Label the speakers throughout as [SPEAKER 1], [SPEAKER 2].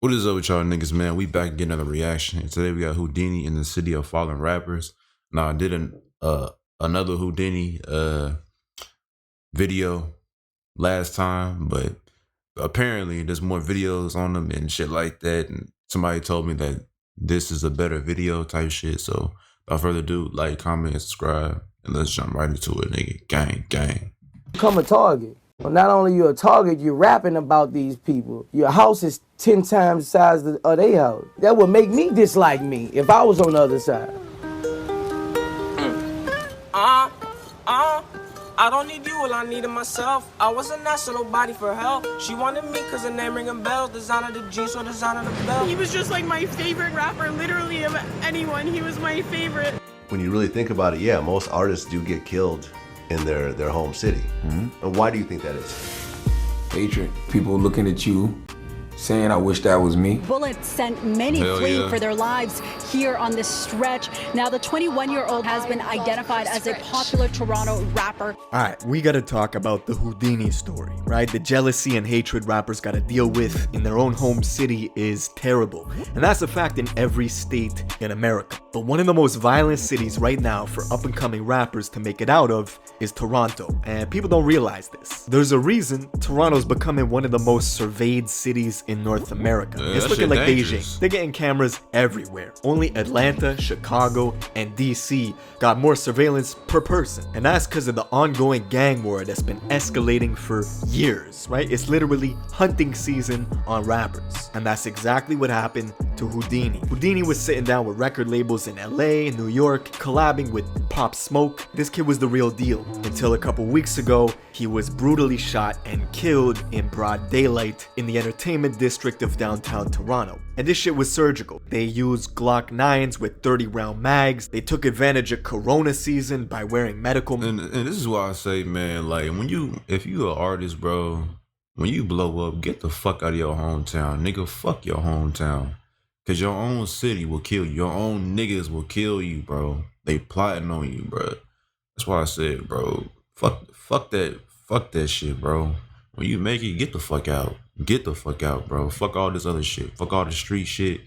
[SPEAKER 1] What is up with y'all niggas, man? We back getting another reaction. Today we got Houdini in the City of Fallen Rappers. Now I did another Houdini video last time, but apparently there's more videos on them and shit like that. And somebody told me that this is a better video type shit. So without further ado, like, comment, and subscribe, and let's jump right into it, nigga. Gang, gang.
[SPEAKER 2] Become a target. Well, not only you a target, you're rapping about these people. Your house is 10 times the size of their house. That would make me dislike me if I was on the other side.
[SPEAKER 3] I don't need you, well I needed myself. I wasn't asking nobody for help. She wanted me cause her name ringing bells. Designer the G, so designer the bell.
[SPEAKER 4] He was just like my favorite rapper, literally of anyone. He was my favorite.
[SPEAKER 5] When you really think about it, yeah, most artists do get killed in their home city. And why do you think that is?
[SPEAKER 6] Hatred. People looking at you, saying, I wish that was me.
[SPEAKER 7] Bullets sent many fleeing for their lives here on this stretch. Now, the 21-year-old has been identified as a popular Toronto rapper.
[SPEAKER 8] All right, we gotta talk about the Houdini story, right? The jealousy and hatred rappers gotta deal with in their own home city is terrible. And that's a fact in every state in America. But one of the most violent cities right now for up-and-coming rappers to make it out of is Toronto. And people don't realize this. There's a reason Toronto's becoming one of the most surveyed cities in North America. It's looking like Beijing. They're getting cameras everywhere. Only Atlanta, Chicago, and DC got more surveillance per person. And that's because of the ongoing gang war that's been escalating for years, right? It's literally hunting season on rappers. And that's exactly what happened to Houdini. Houdini was sitting down with record labels in LA, New York, collabing with Pop Smoke. This kid was the real deal. Until a couple weeks ago, he was brutally shot and killed in broad daylight in the entertainment district of downtown Toronto. And this shit was surgical. They used Glock 9s with 30-round mags. They took advantage of Corona season by wearing medical.
[SPEAKER 1] And this is why I say, man, like, if you an artist, bro, when you blow up, get the fuck out of your hometown. Nigga, fuck your hometown. Cause your own city will kill you. Your own niggas will kill you, bro. They plotting on you, bro. That's why I said, bro, fuck that shit, bro. When you make it, get the fuck out. Get the fuck out, bro. Fuck all this other shit. Fuck all the street shit.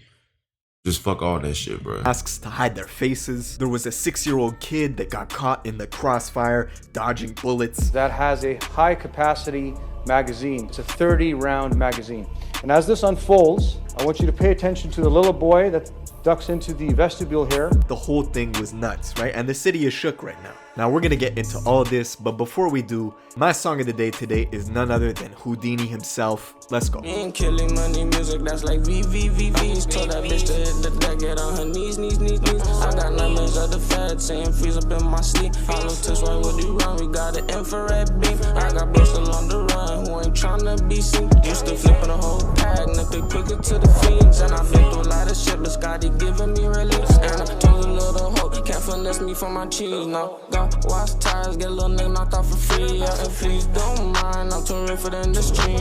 [SPEAKER 1] Just fuck all that shit, bro.
[SPEAKER 8] Masks to hide their faces. There was a 6-year-old kid that got caught in the crossfire, dodging bullets.
[SPEAKER 9] That has a high capacity magazine. It's a 30-round magazine. And as this unfolds, I want you to pay attention to the little boy that ducks into the vestibule here.
[SPEAKER 8] The whole thing was nuts, right? And the city is shook right now. Now we're gonna get into all this, but before we do, my song of the day today is none other than Houdini himself. Let's go.
[SPEAKER 3] Me and killing money music, that's like VVVVs. Told that bitch to hit the deck, get on her knees. I got numbers of the Fed saying freeze up in my sleep. Hollow tips, why would you run? We got an infrared beam. I got Bristol on the run, who ain't tryna be seen. Used to flipping a whole bag, nothing quicker to the fiends. And I've been through a lot of shit, but Scotty giving me release. And I told a little hoe, can't finesse me for my cheese. No, go wash tires, get a little nigga knocked off for free. Yeah, and please don't mind, I'm too real for the industry.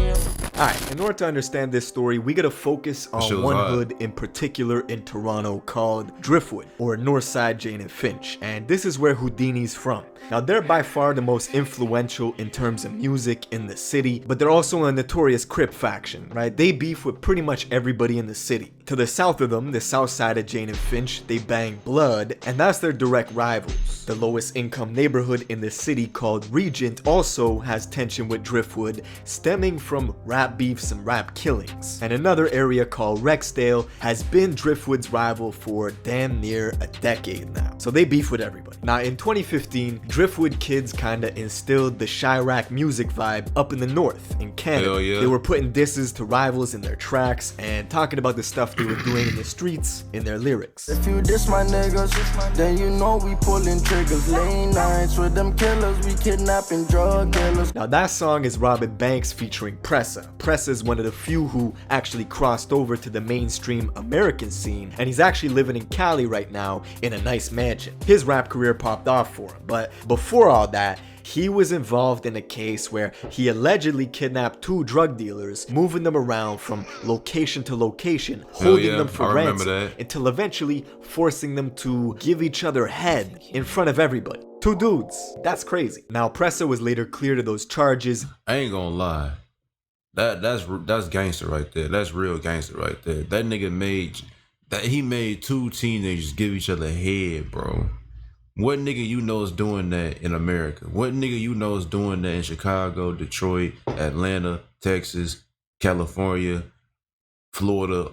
[SPEAKER 8] Alright, in order to understand this story, we gotta focus on one hood in particular in Toronto called Driftwood, or Northside Jane and Finch, and this is where Houdini's from. Now, they're by far the most influential in terms of music in the city, but they're also a notorious Crip faction, right? They beef with pretty much everybody in the city. To the south of them, the south side of Jane and Finch, they bang Blood, and that's their direct rivals. The lowest income neighborhood in the city called Regent also has tension with Driftwood, stemming from rap beefs and rap killings. And another area called Rexdale has been Driftwood's rival for damn near a decade now. So they beef with everybody. Now, in 2015, Driftwood kids kinda instilled the Chirac music vibe up in the north, in Canada.
[SPEAKER 1] Hell yeah.
[SPEAKER 8] They were putting disses to rivals in their tracks and talking about the stuff they were doing in the streets in their lyrics.
[SPEAKER 2] If you diss my niggas, then you know we pulling triggers. Late nights with them killers, we kidnapping drug dealers.
[SPEAKER 8] Now that song is Robin Banks featuring Pressa. Pressa is one of the few who actually crossed over to the mainstream American scene, and he's actually living in Cali right now in a nice mansion. His rap career popped off for him, but before all that, he was involved in a case where he allegedly kidnapped 2 drug dealers, moving them around from location to location, holding them for ransom, until eventually forcing them to give each other head in front of everybody. 2 dudes. That's crazy. Now, Pressa was later cleared of those charges.
[SPEAKER 1] I ain't gonna lie. That's gangster right there. That's real gangster right there. That nigga made two teenagers give each other head, bro. What nigga you know is doing that in America? What nigga you know is doing that in Chicago, Detroit, Atlanta, Texas, California, Florida,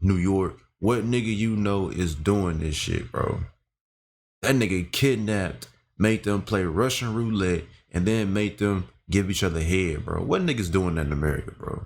[SPEAKER 1] New York? What nigga you know is doing this shit, bro? That nigga kidnapped, made them play Russian roulette, and then made them give each other head, bro. What niggas doing that in America, bro?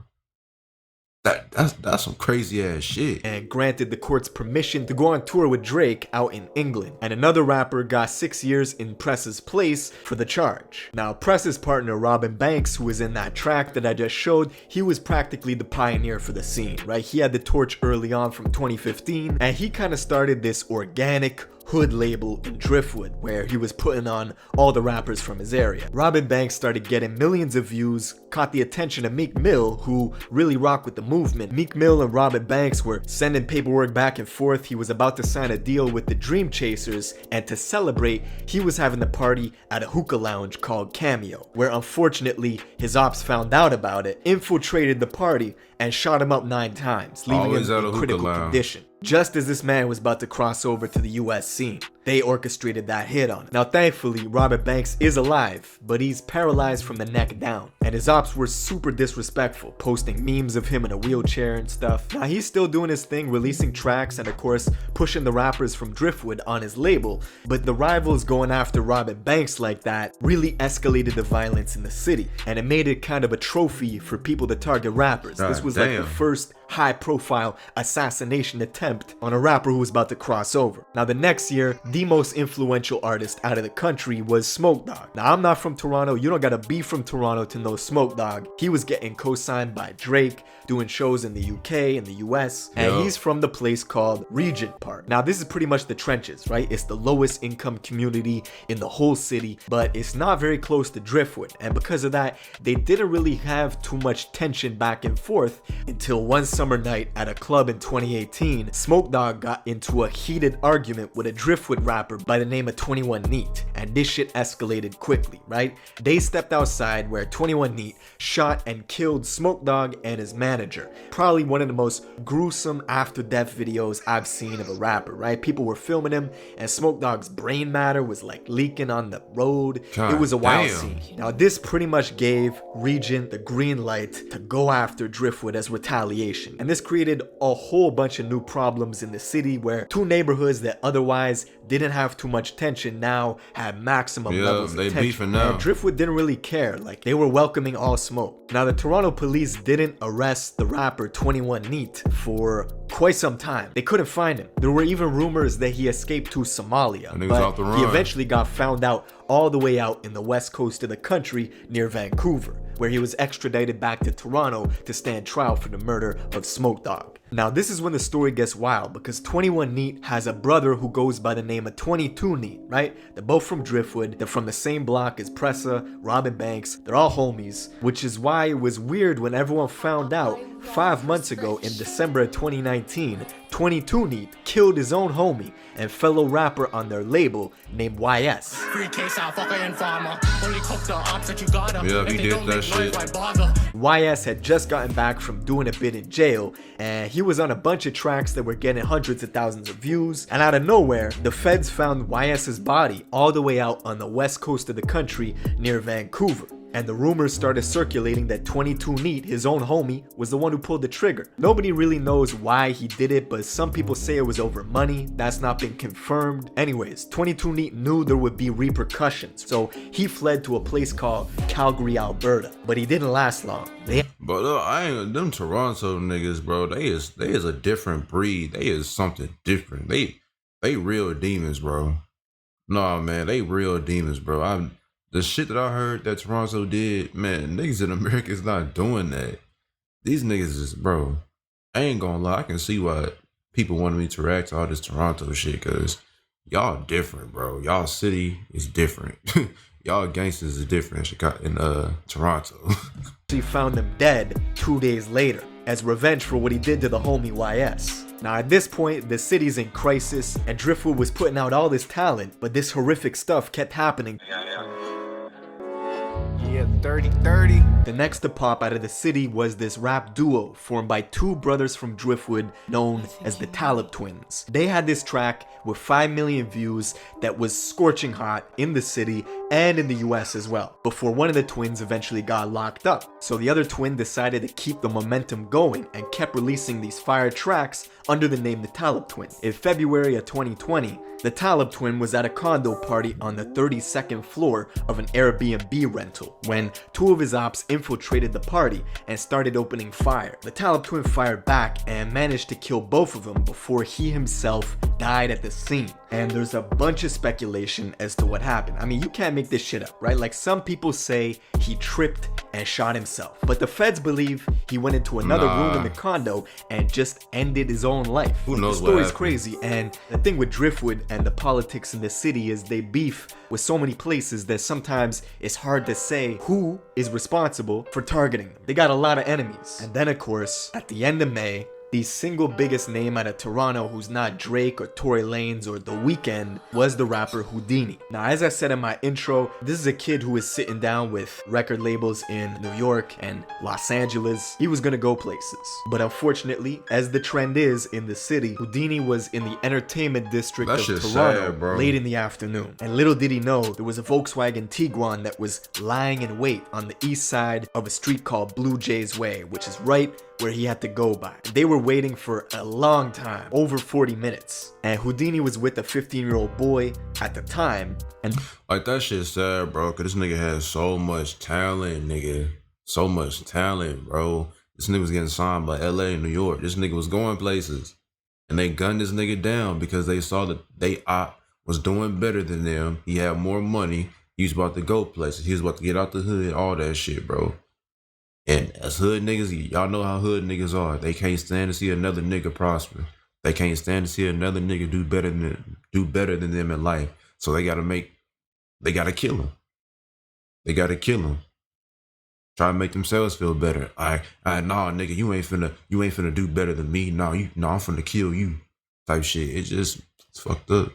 [SPEAKER 1] That's some crazy ass shit.
[SPEAKER 8] And granted the court's permission to go on tour with Drake out in England. And another rapper got 6 years in Press's place for the charge. Now Press's partner Robin Banks, who was in that track that I just showed, he was practically the pioneer for the scene, right? He had the torch early on from 2015, and he kind of started this organic hood label in Driftwood, where he was putting on all the rappers from his area. Robin Banks started getting millions of views, caught the attention of Meek Mill, who really rocked with the movement. Meek Mill and Robin Banks were sending paperwork back and forth. He was about to sign a deal with the Dream Chasers, and to celebrate, he was having the party at a hookah lounge called Cameo, where unfortunately his ops found out about it, infiltrated the party, and shot him up 9 times, leaving him in critical condition. Just as this man was about to cross over to the US scene, they orchestrated that hit on him. Now thankfully, Robin Banks is alive, but he's paralyzed from the neck down, and his ops were super disrespectful, posting memes of him in a wheelchair and stuff. Now he's still doing his thing, releasing tracks and of course pushing the rappers from Driftwood on his label, but the rivals going after Robin Banks like that really escalated the violence in the city, and it made it kind of a trophy for people to target rappers. This was like the first high-profile assassination attempt on a rapper who was about to cross over. Now the next year, the most influential artist out of the country was Smoke Dogg. Now I'm not from Toronto, you don't gotta be from Toronto to know Smoke Dogg. He was getting co-signed by Drake, doing shows in the UK and the US, and he's from the place called Regent Park. Now this is pretty much the trenches, right? It's the lowest income community in the whole city, but it's not very close to Driftwood, and because of that, they didn't really have too much tension back and forth until one summer night at a club in 2018, Smoke Dogg got into a heated argument with a Driftwood rapper by the name of 21 Neat, and this shit escalated quickly, right? They stepped outside where 21 Neat shot and killed Smoke Dogg and his manager. Probably one of the most gruesome after death videos I've seen of a rapper, right? People were filming him and Smoke Dogg's brain matter was like leaking on the road. It was a wild scene. Now this pretty much gave Regent the green light to go after Driftwood as retaliation. And this created a whole bunch of new problems in the city where two neighborhoods that otherwise didn't have too much tension now had maximum levels of tension. Beefing now. And Driftwood didn't really care, like they were welcoming all smoke. Now the Toronto police didn't arrest the rapper 21 Neat for quite some time. They couldn't find him. There were even rumors that he escaped to Somalia, but he eventually got found out all the way out in the west coast of the country near Vancouver, where he was extradited back to Toronto to stand trial for the murder of Smoke Dogg. Now this is when the story gets wild, because 21 Neat has a brother who goes by the name of 22 Neat, right? They're both from Driftwood, they're from the same block as Pressa, Robin Banks, they're all homies, which is why it was weird when everyone found out 5 months ago in December of 2019, 22 Neat killed his own homie and fellow rapper on their label named YS.
[SPEAKER 1] He did that shit.
[SPEAKER 8] YS had just gotten back from doing a bit in jail, and he was on a bunch of tracks that were getting hundreds of thousands of views, and out of nowhere, the feds found YS's body all the way out on the west coast of the country near Vancouver. And the rumors started circulating that 22 Neat, his own homie, was the one who pulled the trigger. Nobody really knows why he did it, but some people say it was over money. That's not been confirmed. Anyways, 22 Neat knew there would be repercussions, so he fled to a place called Calgary, Alberta. But he didn't last long.
[SPEAKER 1] But them Toronto niggas, bro, they is a different breed. They is something different. They real demons, bro. Nah, man, they real demons, bro. The shit that I heard that Toronto did, man, niggas in America is not doing that. These niggas is, bro, I ain't gonna lie, I can see why people want me to react to all this Toronto shit, cause y'all different, bro. Y'all city is different. Y'all gangsters is different in Chicago, in Toronto.
[SPEAKER 8] He found him dead 2 days later as revenge for what he did to the homie YS. Now at this point, the city's in crisis and Driftwood was putting out all this talent, but this horrific stuff kept happening.
[SPEAKER 10] Yeah, 30-30.
[SPEAKER 8] The next to pop out of the city was this rap duo formed by two brothers from Driftwood known as the Talib twins. They had this track with 5 million views that was scorching hot in the city and in the US as well, before one of the twins eventually got locked up. So the other twin decided to keep the momentum going and kept releasing these fire tracks under the name the Talib twin. In February of 2020, the Talib twin was at a condo party on the 32nd floor of an Airbnb rental when two of his ops infiltrated the party and started opening fire. The Talib twin fired back and managed to kill both of them before he himself died at the scene. And there's a bunch of speculation as to what happened. I mean, you can't make this shit up, right? Like, some people say he tripped and shot himself, but the feds believe he went into another room in the condo and just ended his own life.
[SPEAKER 1] Who knows
[SPEAKER 8] the
[SPEAKER 1] what
[SPEAKER 8] story's
[SPEAKER 1] happened?
[SPEAKER 8] crazy, and the thing with Driftwood and the politics in the city is they beef with so many places that sometimes it's hard to say who is responsible for targeting them. They got a lot of enemies. And then, of course, at the end of May, the single biggest name out of Toronto who's not Drake or Tory Lanez or The Weeknd was the rapper Houdini. Now, as I said in my intro, this is a kid who is sitting down with record labels in New York and Los Angeles. He was gonna go places. But unfortunately, as the trend is in the city, Houdini was in the entertainment district of Toronto
[SPEAKER 1] sad, bro.
[SPEAKER 8] late in the afternoon. And little did he know, there was a Volkswagen Tiguan that was lying in wait on the east side of a street called Blue Jays Way, which is right where he had to go by. They were waiting for a long time, over 40 minutes. And Houdini was with a 15-year-old boy at the time. And
[SPEAKER 1] like, that shit's sad, bro, cause this nigga has so much talent, nigga. So much talent, bro. This nigga was getting signed by LA and New York. This nigga was going places. And they gunned this nigga down because they saw that they op was doing better than them. He had more money. He was about to go places. He was about to get out the hood, all that shit, bro. And as hood niggas, y'all know how hood niggas are. They can't stand to see another nigga prosper. They can't stand to see another nigga do better than them in life. So they gotta kill him. They gotta kill him. Try to make themselves feel better. Nah, nigga, you ain't finna do better than me. I'm finna kill you. Type shit. It's fucked up.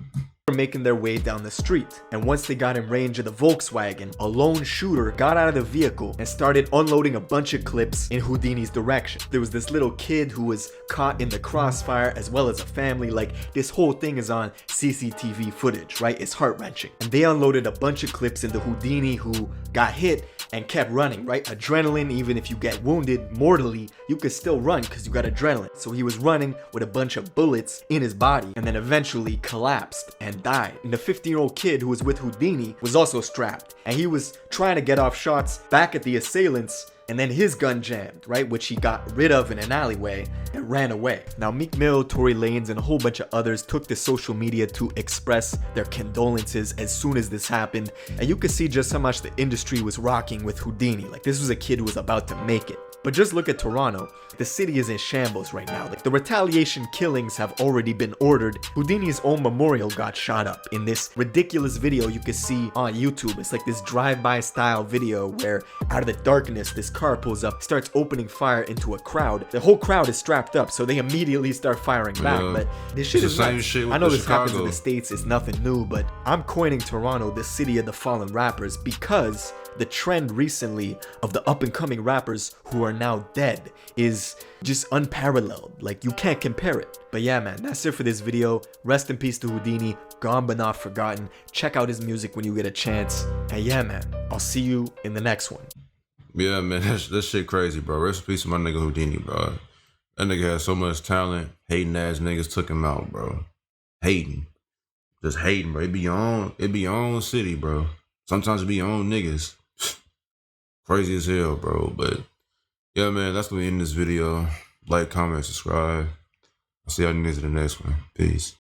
[SPEAKER 8] Making their way down the street, and once they got in range of the Volkswagen, a lone shooter got out of the vehicle and started unloading a bunch of clips in Houdini's direction. There was this little kid who was caught in the crossfire, as well as a family. Like, this whole thing is on CCTV footage, right? It's heart-wrenching. And they unloaded a bunch of clips into Houdini, who got hit and kept running, right? Adrenaline, even if you get wounded mortally, you could still run because you got adrenaline. So he was running with a bunch of bullets in his body and then eventually collapsed and died. And the 15-year-old kid who was with Houdini was also strapped, and he was trying to get off shots back at the assailants, and then his gun jammed, right? Which he got rid of in an alleyway and ran away. Now, Meek Mill, Tory Lanez, and a whole bunch of others took to social media to express their condolences as soon as this happened. And you could see just how much the industry was rocking with Houdini. Like, this was a kid who was about to make it. But just look at Toronto. The city is in shambles right now. Like, the retaliation killings have already been ordered. Houdini's own memorial got shot up in this ridiculous video you can see on YouTube. It's like this drive-by style video where out of the darkness, this car pulls up, starts opening fire into a crowd. The whole crowd is strapped up, so they immediately start firing back. But this shit is
[SPEAKER 1] the same
[SPEAKER 8] nuts.
[SPEAKER 1] shit with
[SPEAKER 8] I know
[SPEAKER 1] the
[SPEAKER 8] this happens in
[SPEAKER 1] Chicago.
[SPEAKER 8] the States, it's nothing new, but I'm coining Toronto the city of the fallen rappers because the trend recently of the up-and-coming rappers who are now dead is just unparalleled. Like, you can't compare it. But yeah, man, that's it for this video. Rest in peace to Houdini, gone but not forgotten. Check out his music when you get a chance. And yeah, man, I'll see you in the next one.
[SPEAKER 1] Yeah, man, that shit crazy, bro. Rest in peace to my nigga Houdini, bro. That nigga had so much talent. Hating ass niggas took him out, bro. Hating. Just hating, bro. It be your own city, bro. Sometimes it be your own niggas. Crazy as hell, bro. But yeah, man, that's gonna end this video. Like, comment, subscribe. I'll see y'all niggas in the next one. Peace.